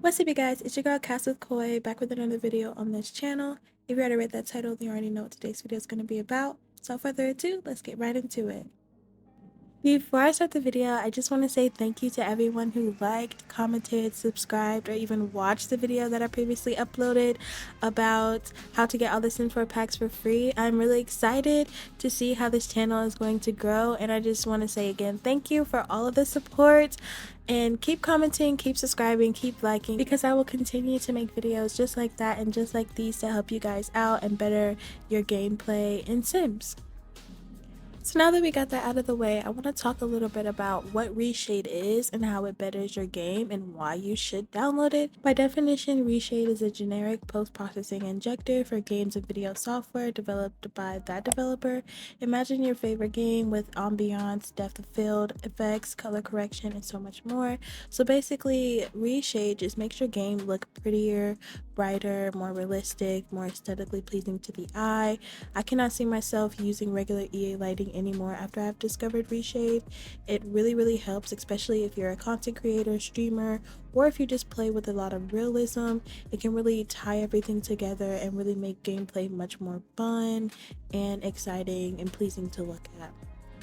What's up, you guys? It's your girl CASwCOY back with another video on this channel. If you already read that title, then you already know what today's video is going to be about. So without further ado, let's get right into it. Before I start the video, I just want to say thank you to everyone who liked, commented, subscribed, or even watched the video that I previously uploaded about how to get all the Sims 4 packs for free. I'm really excited to see how this channel is going to grow, and I just want to say again thank you for all of the support. And keep commenting, keep subscribing, keep liking, because I will continue to make videos just like that and just like these to help you guys out and better your gameplay in Sims. So now that we got that out of the way, I want to talk a little bit about what Reshade is and how it betters your game and why you should download it. By definition, Reshade is a generic post-processing injector for games and video software developed by that developer. Imagine your favorite game with ambiance, depth of field, effects, color correction, and so much more. So basically, Reshade just makes your game look prettier, brighter, more realistic, more aesthetically pleasing to the eye. I cannot see myself using regular EA lighting anymore after I've discovered Reshade. It really helps, especially if you're a content creator, streamer, or if you just play with a lot of realism. It can really tie everything together and really make gameplay much more fun and exciting and pleasing to look at.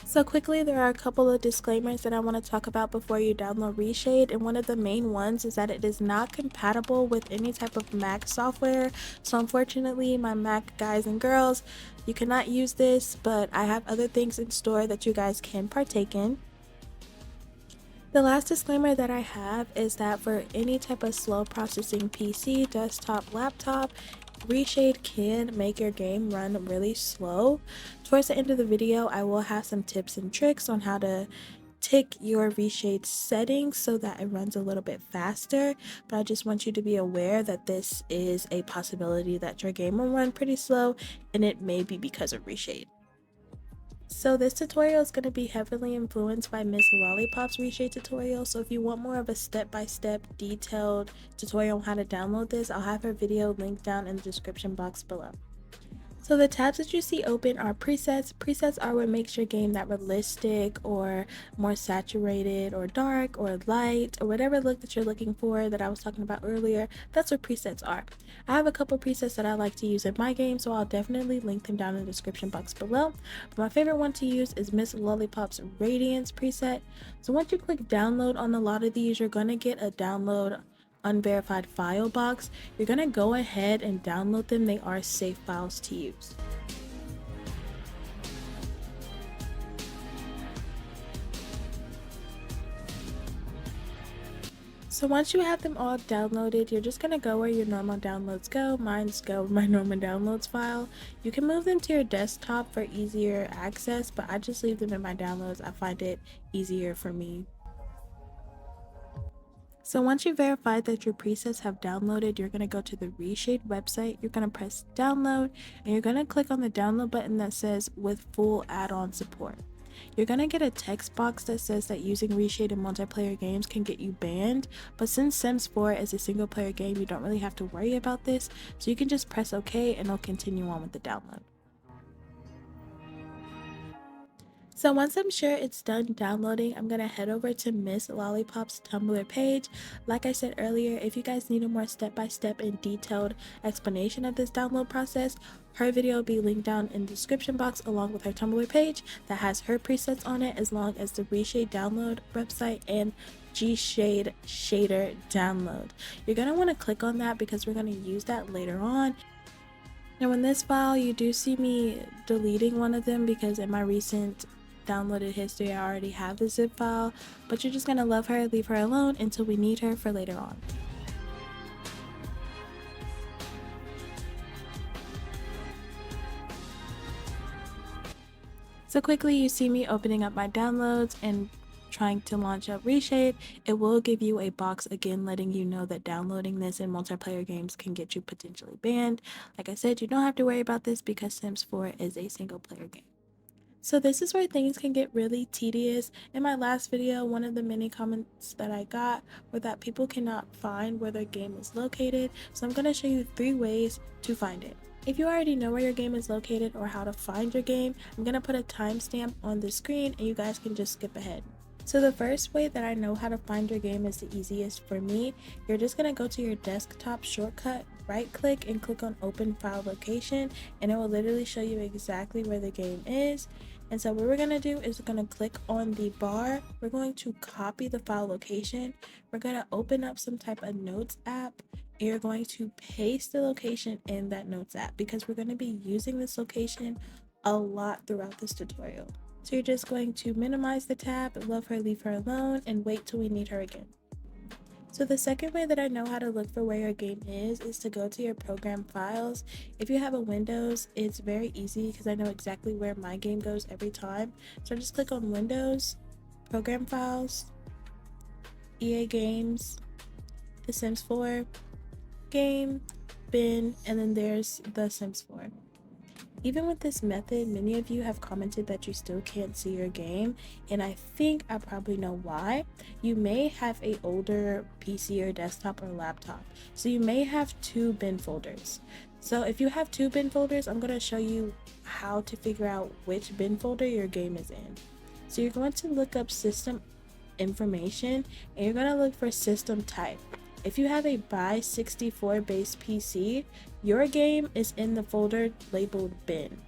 So quickly, there are a couple of disclaimers that I want to talk about before you download Reshade, and one of the main ones is that it is not compatible with any type of Mac software. So unfortunately, my Mac guys and girls, you cannot use this, but I have other things in store that you guys can partake in. The last disclaimer that I have is that for any type of slow processing PC, desktop, laptop, Reshade can make your game run really slow. Towards the end of the video, I will have some tips and tricks on how to tick your Reshade settings so that it runs a little bit faster, but I just want you to be aware that this is a possibility that your game will run pretty slow, and it may be because of Reshade. So this tutorial is going to be heavily influenced by Miss Lollipop's Reshade tutorial, so if you want more of a step-by-step detailed tutorial on how to download this, I'll have her video linked down in the description box below. So the tabs that you see open are presets. Presets are what makes your game that realistic or more saturated or dark or light or whatever look that you're looking for that I was talking about earlier. That's what presets are. I have a couple presets that I like to use in my game, so I'll definitely link them down in the description box below. But my favorite one to use is Miss Lollipop's Radiance preset. So once you click download on a lot of these, you're going to get a download unverified file box. You're gonna go ahead and download them. They are safe files to use. So once you have them all downloaded, you're just gonna go where your normal downloads go. Mine's go my normal downloads file. You can move them to your desktop for easier access, but I just leave them in my downloads. I find it easier for me. So once you verify that your presets have downloaded, you're going to go to the Reshade website, you're going to press download, and you're going to click on the download button that says with full add-on support. You're going to get a text box that says that using Reshade in multiplayer games can get you banned, but since Sims 4 is a single player game, you don't really have to worry about this, so you can just press OK and it'll continue on with the download. So once I'm sure it's done downloading, I'm going to head over to Miss Lollipop's Tumblr page. Like I said earlier, if you guys need a more step-by-step and detailed explanation of this download process, her video will be linked down in the description box along with her Tumblr page that has her presets on it, as long as the Reshade download website and gshade shader download. You're going to want to click on that because we're going to use that later on. Now in this file, you do see me deleting one of them because in my recent downloaded history I already have the zip file, but you're just gonna love her, leave her alone until we need her for later on. So quickly, you see me opening up my downloads and trying to launch up Reshade. It will give you a box again letting you know that downloading this in multiplayer games can get you potentially banned. Like I said, you don't have to worry about this because Sims 4 is a single player game. So this is where things can get really tedious. In my last video, one of the many comments that I got were that people cannot find where their game is located. So I'm going to show you 3 ways to find it. If you already know where your game is located or how to find your game, I'm going to put a timestamp on the screen and you guys can just skip ahead. So the first way that I know how to find your game is the easiest for me. You're just going to go to your desktop shortcut, right click and click on open file location, and it will literally show you exactly where the game is. And so what we're going to do is we're going to click on the bar. We're going to copy the file location. We're going to open up some type of notes app, and you're going to paste the location in that notes app because we're going to be using this location a lot throughout this tutorial. So you're just going to minimize the tab, love her, leave her alone, and wait till we need her again. So the second way that I know how to look for where your game is to go to your program files. If you have a Windows, it's very easy because I know exactly where my game goes every time. So just click on Windows, Program Files, EA Games, The Sims 4, Game, Bin, and then there's The Sims 4. Even with this method, many of you have commented that you still can't see your game, and I think I probably know why. You may have a older PC or desktop or laptop, so you may have two bin folders. So if you have two bin folders, I'm going to show you how to figure out which bin folder your game is in. So you're going to look up system information, and you're going to look for system type. If you have a by 64 based PC, your game is in the folder labeled bin.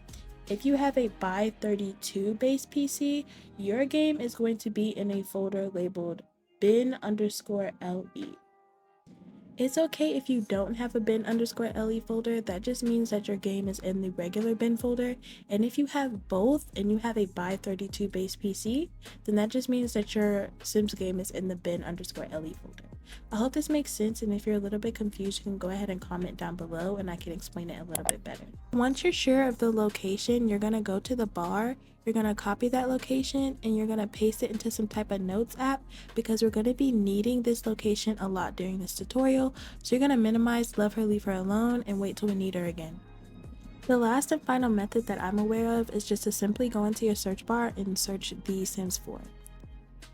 If you have a by 32 based PC, your game is going to be in a folder labeled bin_le. It's okay if you don't have a bin_le folder. That just means that your game is in the regular bin folder. And if you have both and you have a by 32 base PC, then that just means that your Sims game is in the bin_le folder. I hope this makes sense, and if you're a little bit confused, you can go ahead and comment down below and I can explain it a little bit better. Once you're sure of the location, you're going to go to the bar. You're going to copy that location and you're going to paste it into some type of notes app because we're going to be needing this location a lot during this tutorial. So you're going to minimize love her, leave her alone, and wait till we need her again. The last and final method that I'm aware of is just to simply go into your search bar and search The Sims 4.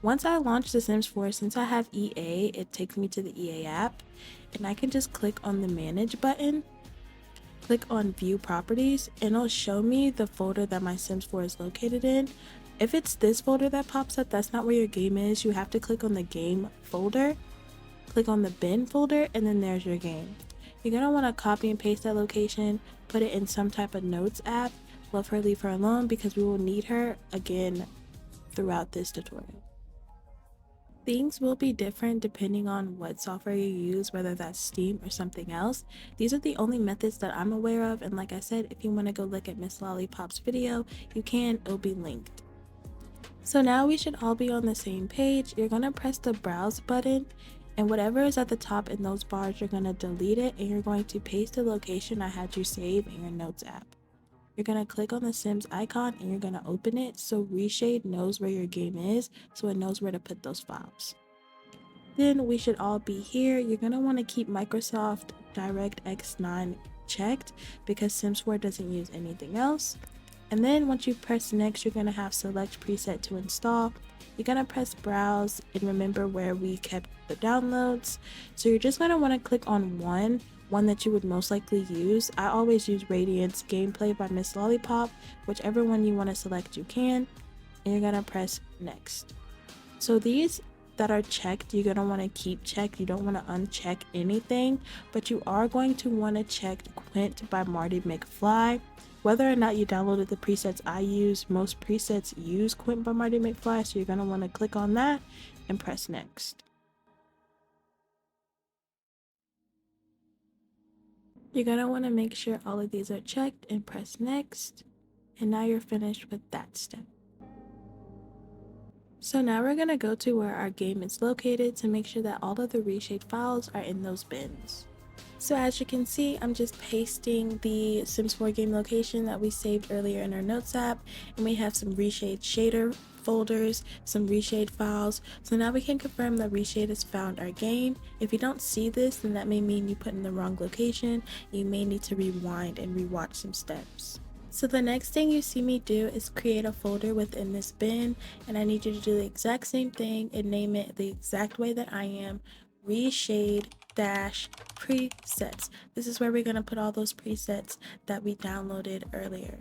Once I launch The Sims 4, since I have EA, it takes me to the EA app, and I can just click on the Manage button, click on View Properties, and it'll show me the folder that my Sims 4 is located in. If it's this folder that pops up, that's not where your game is. You have to click on the Game folder, click on the Bin folder, and then there's your game. You're going to want to copy and paste that location, put it in some type of notes app, love her, leave her alone, because we will need her again throughout this tutorial. Things will be different depending on what software you use, whether that's Steam or something else. These are the only methods that I'm aware of, and like I said, if you want to go look at Miss Lollipop's video, you can, it'll be linked. So now we should all be on the same page. You're going to press the Browse button, and whatever is at the top in those bars, you're going to delete it, and you're going to paste the location I had you save in your Notes app. You're going to click on the Sims icon and you're going to open it so Reshade knows where your game is, so it knows where to put those files. Then we should all be here. You're going to want to keep Microsoft DirectX 9 checked because Sims 4 doesn't use anything else. And then once you press next, you're going to have select preset to install. You're going to press browse and remember where we kept the downloads. So you're just going to want to click on one that you would most likely use. I always use Radiance Gameplay by Miss Lollipop. Whichever one you want to select, you can. And you're going to press next. So these that are checked, you're going to want to keep checked. You don't want to uncheck anything, but you are going to want to check Quint by Marty McFly. Whether or not you downloaded the presets I use, most presets use Quint by Marty McFly, so you're going to want to click on that and press next. You're going to want to make sure all of these are checked and press next. And now you're finished with that step. So now we're going to go to where our game is located to make sure that all of the Reshade files are in those bins. So as you can see, I'm just pasting the Sims 4 game location that we saved earlier in our Notes app, and we have some Reshade shader folders, some Reshade files. So now we can confirm that Reshade has found our game. If you don't see this, then that may mean you put in the wrong location. You may need to rewind and rewatch some steps. So the next thing you see me do is create a folder within this bin, and I need you to do the exact same thing and name it the exact way that I am, Reshade-presets. This is where we're going to put all those presets that we downloaded earlier.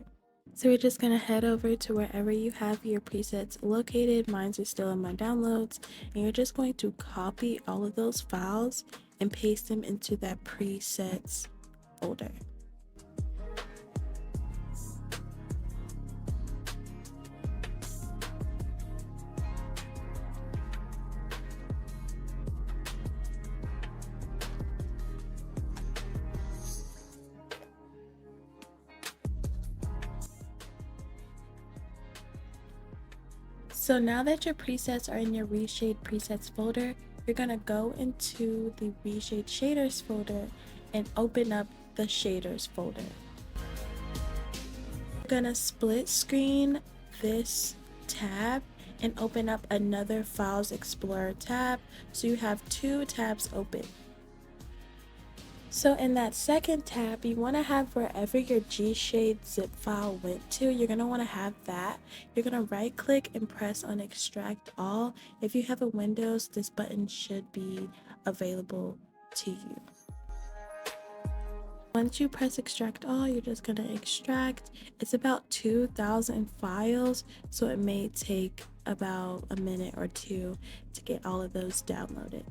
So we're just gonna head over to wherever you have your presets located. Mine's are still in my downloads, and you're just going to copy all of those files and paste them into that presets folder. So now that your presets are in your Reshade presets folder, you're gonna go into the Reshade shaders folder and open up the shaders folder. You're gonna split screen this tab and open up another Files Explorer tab, so you have two tabs open. So in that second tab, you want to have wherever your gshade zip file went to, you're going to want to have that. You're going to right click and press on extract all. If you have a Windows, this button should be available to you. Once you press extract all, you're just going to extract. It's about 2,000 files, so it may take about a minute or two to get all of those downloaded.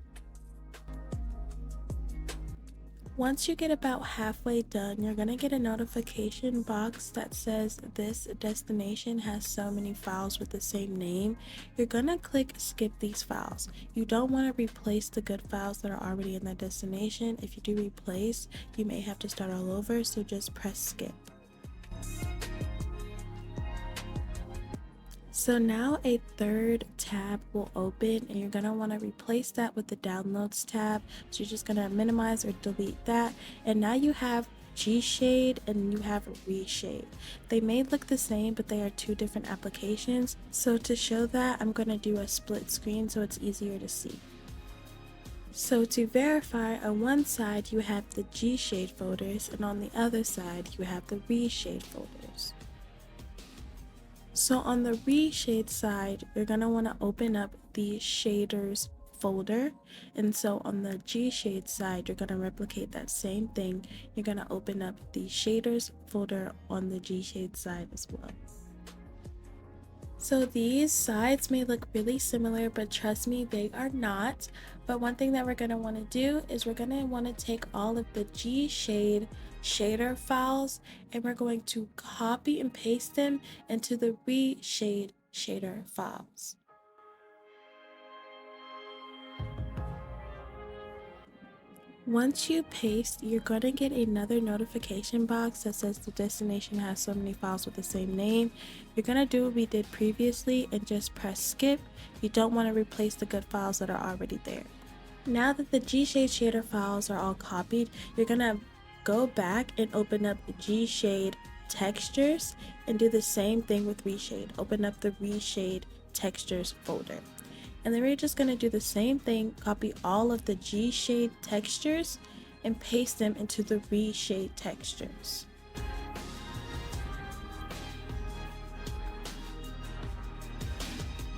Once you get about halfway done, you're going to get a notification box that says this destination has so many files with the same name. You're going to click skip these files. You don't want to replace the good files that are already in that destination. If you do replace, you may have to start all over, so just press skip. So now a third tab will open, and you're going to want to replace that with the downloads tab. So you're just going to minimize or delete that, and now you have gshade and you have reshade. They may look the same, but they are two different applications. So to show that, I'm going to do a split screen so it's easier to see. So to verify, on one side you have the gshade folders, and on the other side you have the reshade folders. So on the reshade side, you're going to want to open up the shaders folder, and so on the gshade side, you're going to replicate that same thing. You're going to open up the shaders folder on the gshade side as well. So these sides may look really similar, but trust me, they are not. But one thing that we're going to want to do is we're going to want to take all of the gshade shader files, and we're going to copy and paste them into the reshade shader files. Once you paste, you're going to get another notification box that says the destination has so many files with the same name. You're going to do what we did previously and just press skip. You don't want to replace the good files that are already there. Now that the gshade shader files are all copied, you're going to go back and open up gshade textures and do the same thing with reshade. Open up the reshade textures folder. And then we're just going to do the same thing, copy all of the gshade textures and paste them into the reshade textures.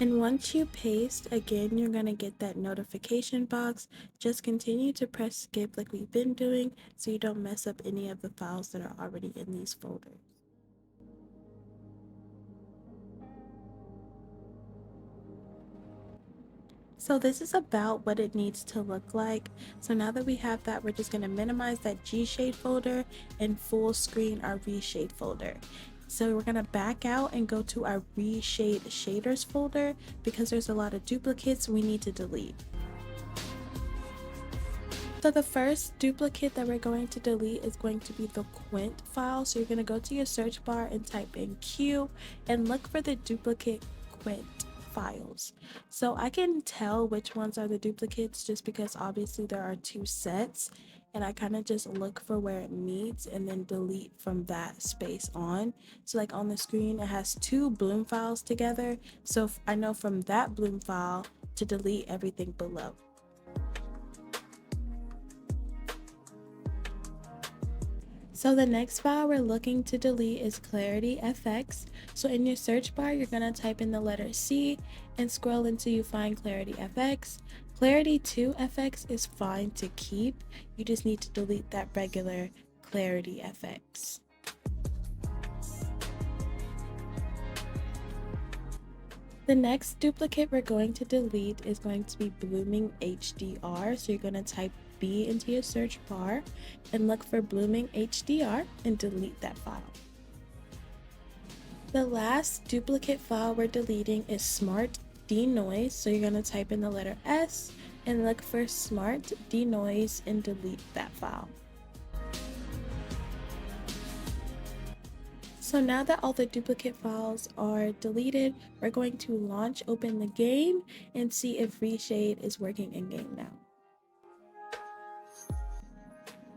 And once you paste, again, you're going to get that notification box. Just continue to press skip like we've been doing so you don't mess up any of the files that are already in these folders. So this is about what it needs to look like. So now that we have that, we're just going to minimize that gshade folder and full screen our reshade folder. So we're going to back out and go to our reshade shaders folder because there's a lot of duplicates we need to delete. So the first duplicate that we're going to delete is going to be the quint file. So you're going to go to your search bar and type in Q and look for the duplicate quint files. So I can tell which ones are the duplicates just because obviously there are two sets, and I kind of just look for where it meets and then delete from that space on. So like on the screen it has two bloom files together, so I know from that bloom file to delete everything below. So the next file we're looking to delete is ClarityFX. So in your search bar, you're going to type in the letter C and scroll until you find ClarityFX. Clarity2FX is fine to keep. You just need to delete that regular ClarityFX. The next duplicate we're going to delete is going to be blooming HDR. So you're going to type B into your search bar and look for blooming HDR and delete that file. The last duplicate file we're deleting is smart denoise. So you're going to type in the letter S and look for smart denoise and delete that file. So now that all the duplicate files are deleted, we're going to open the game and see if Reshade is working in game now.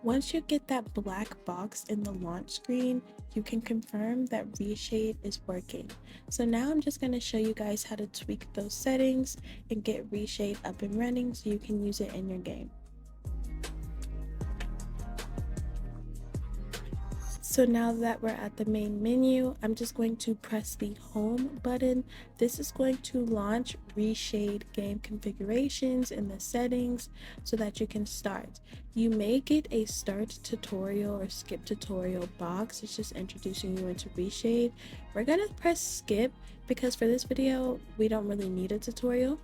Once you get that black box in the launch screen, you can confirm that Reshade is working. So now I'm just going to show you guys how to tweak those settings and get Reshade up and running so you can use it in your game. So now that we're at the main menu, I'm just going to press the home button. This is going to launch Reshade game configurations in the settings so that you can start. You may get a start tutorial or skip tutorial box. It's just introducing you into Reshade. We're gonna press skip because for this video, we don't really need a tutorial.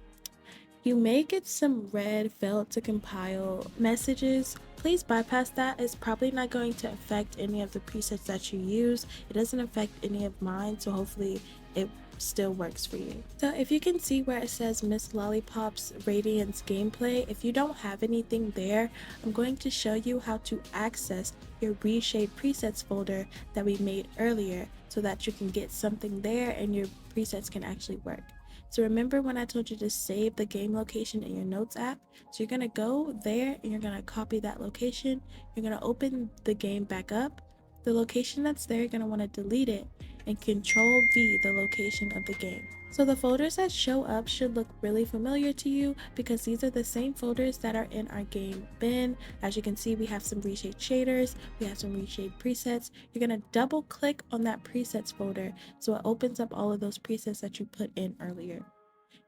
You may get some red failed to compile messages. Please bypass that. It's probably not going to affect any of the presets that you use. It doesn't affect any of mine, so hopefully it still works for you. So if you can see where it says Miss Lollipop's Radiance gameplay, if you don't have anything there, I'm going to show you how to access your Reshade presets folder that we made earlier so that you can get something there and your presets can actually work. So remember when I told you to save the game location in your notes app? So you're gonna go there and you're gonna copy that location. You're gonna open the game back up. The location that's there, you're gonna wanna delete it and Control V the location of the game. So the folders that show up should look really familiar to you because these are the same folders that are in our game bin. As you can see, we have some Reshade shaders, we have some Reshade presets. You're gonna double click on that presets folder so it opens up all of those presets that you put in earlier.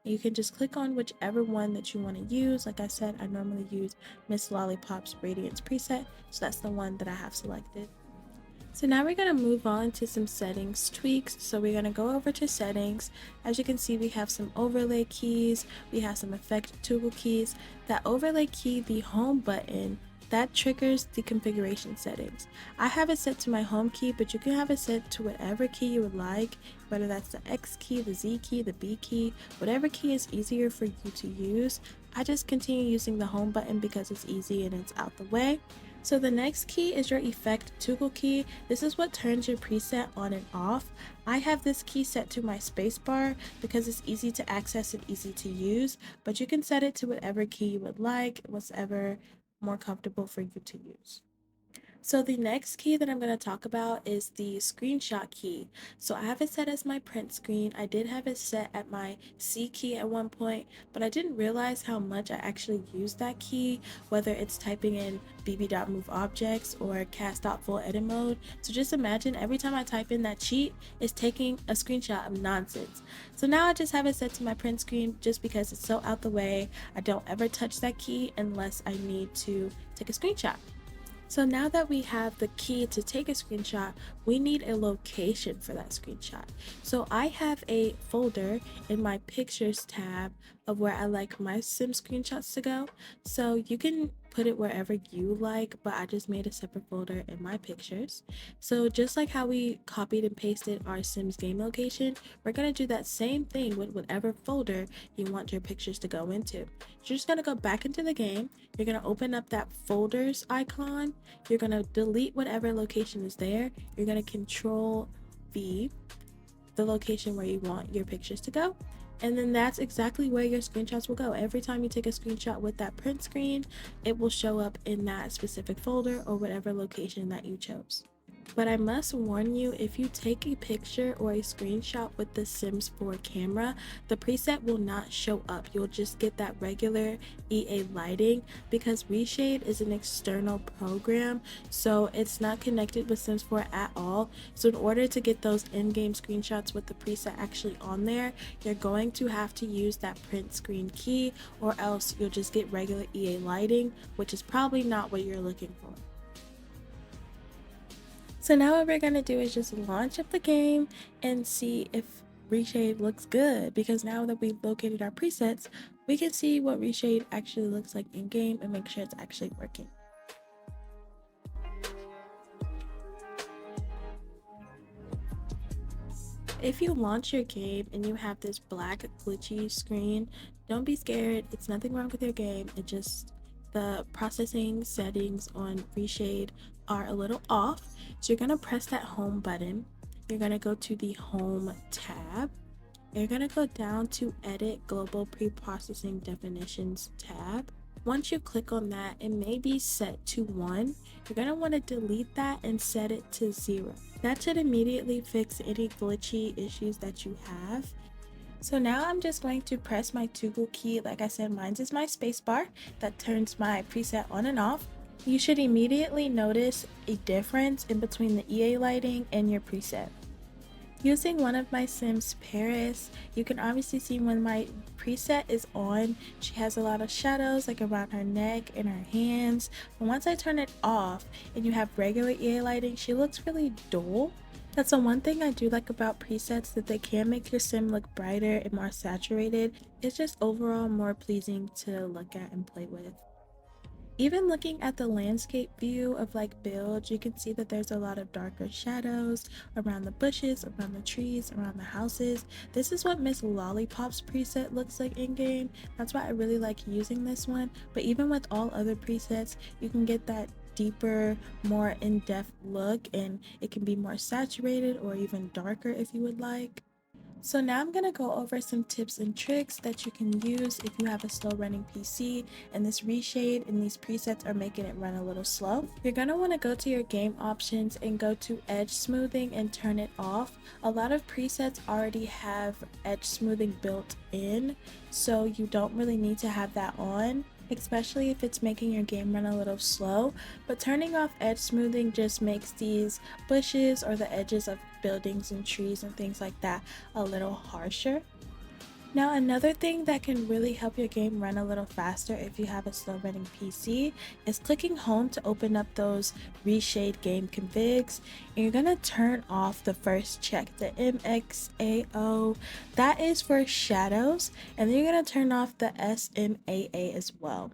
And you can just click on whichever one that you want to use. Like I said, I normally use Miss Lollipop's Radiance preset, so that's the one that I have selected. So now we're going to move on to some settings tweaks. So we're going to go over to settings. As you can see, we have some overlay keys, we have some effect toggle keys. That overlay key, the home button, that triggers the configuration settings. I have it set to my home key, but you can have it set to whatever key you would like, whether that's the X key, the Z key, the B key, whatever key is easier for you to use. I just continue using the home button because it's easy and it's out the way. So the next key is your effect toggle key. This is what turns your preset on and off. I have this key set to my spacebar because it's easy to access and easy to use, but you can set it to whatever key you would like, whatever more comfortable for you to use. So the next key that I'm going to talk about is the screenshot key. So I have it set as my print screen. I did have it set at my C key at one point, but I didn't realize how much I actually use that key, whether it's typing in bb.moveObjects or CAS.fullEdit mode. So just imagine every time I type in that cheat, it's taking a screenshot of nonsense. So now I just have it set to my print screen just because it's so out the way. I don't ever touch that key unless I need to take a screenshot. So now that we have the key to take a screenshot, we need a location for that screenshot. So I have a folder in my pictures tab of where I like my sim screenshots to go. So you can put it wherever you like, but I just made a separate folder in my pictures. So just like how we copied and pasted our Sims game location, we're gonna do that same thing with whatever folder you want your pictures to go into. You're just gonna go back into the game, you're gonna open up that folders icon, you're gonna delete whatever location is there, you're gonna Control V the location where you want your pictures to go, and then that's exactly where your screenshots will go. Every time you take a screenshot with that print screen, it will show up in that specific folder or whatever location that you chose. But I must warn you, if you take a picture or a screenshot with the Sims 4 camera, the preset will not show up. You'll just get that regular EA lighting because Reshade is an external program, so it's not connected with Sims 4 at all. So in order to get those in-game screenshots with the preset actually on there, you're going to have to use that print screen key, or else you'll just get regular EA lighting, which is probably not what you're looking for. So now what we're going to do is just launch up the game and see if Reshade looks good, because now that we've located our presets, we can see what Reshade actually looks like in game and make sure it's actually working. If you launch your game and you have this black glitchy screen, don't be scared. It's nothing wrong with your game. It just, the processing settings on Reshade are a little off. So you're gonna press that home button. You're gonna go to the home tab. You're gonna go down to edit global pre-processing definitions tab. Once you click on that, it may be set to 1. You're going to want to delete that and set it to 0. That should immediately fix any glitchy issues that you have. So now I'm just going to press my toggle key. Like I said, mine is my spacebar that turns my preset on and off. You should immediately notice a difference in between the EA lighting and your preset. Using one of my Sims, Paris, you can obviously see when my preset is on, she has a lot of shadows like around her neck and her hands. But once I turn it off and you have regular EA lighting, she looks really dull. That's the one thing I do like about presets, that they can make your sim look brighter and more saturated. It's just overall more pleasing to look at and play with. Even looking at the landscape view of like build, you can see that there's a lot of darker shadows around the bushes, around the trees, around the houses. This is what Miss Lollipop's preset looks like in game. That's why I really like using this one. But even with all other presets, you can get that deeper, more in-depth look, and it can be more saturated or even darker if you would like. So now I'm going to go over some tips and tricks that you can use if you have a slow running PC and this reshade and these presets are making it run a little slow. You're going to want to go to your game options and go to edge smoothing and turn it off. A lot of presets already have edge smoothing built in, so you don't really need to have that on, especially if it's making your game run a little slow. But turning off edge smoothing just makes these bushes or the edges of buildings and trees and things like that a little harsher. Now another thing that can really help your game run a little faster if you have a slow running PC is clicking home to open up those reshade game configs, and you're gonna turn off the first check, the MXAO. That is for shadows, and then you're gonna turn off the SMAA as well.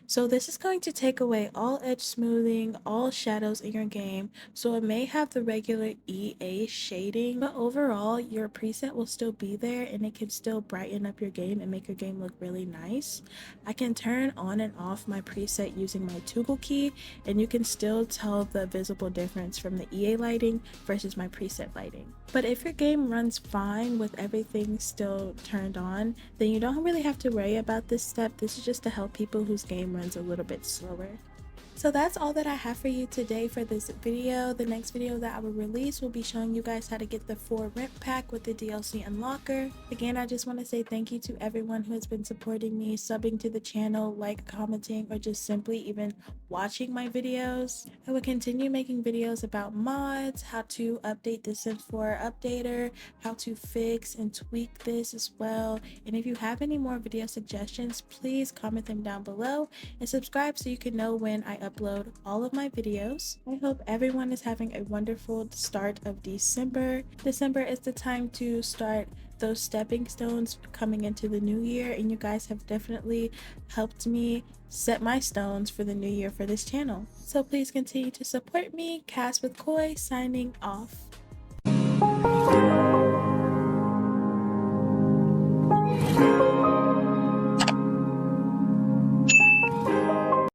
So this is going to take away all edge smoothing, all shadows in your game, so it may have the regular EA shading, but overall your preset will still be there and it can still brighten up your game and make your game look really nice. I can turn on and off my preset using my toggle key, and you can still tell the visible difference from the EA lighting versus my preset lighting. But if your game runs fine with everything still turned on, then you don't really have to worry about this step. This is just to help people whose game runs a little bit slower. So that's all that I have for you today for this video. The next video that I will release will be showing you guys how to get the 4 rent pack with the DLC unlocker. Again, I just want to say thank you to everyone who has been supporting me, subbing to the channel, like, commenting, or just simply even watching my videos. I will continue making videos about mods, how to update the Sims 4 updater, how to fix and tweak this as well. And if you have any more video suggestions, please comment them down below and subscribe so you can know when I upload all of my videos. I hope everyone is having a wonderful start of December. December is the time to start those stepping stones coming into the new year, and you guys have definitely helped me set my stones for the new year for this channel. So please continue to support me. CASwCOY signing off.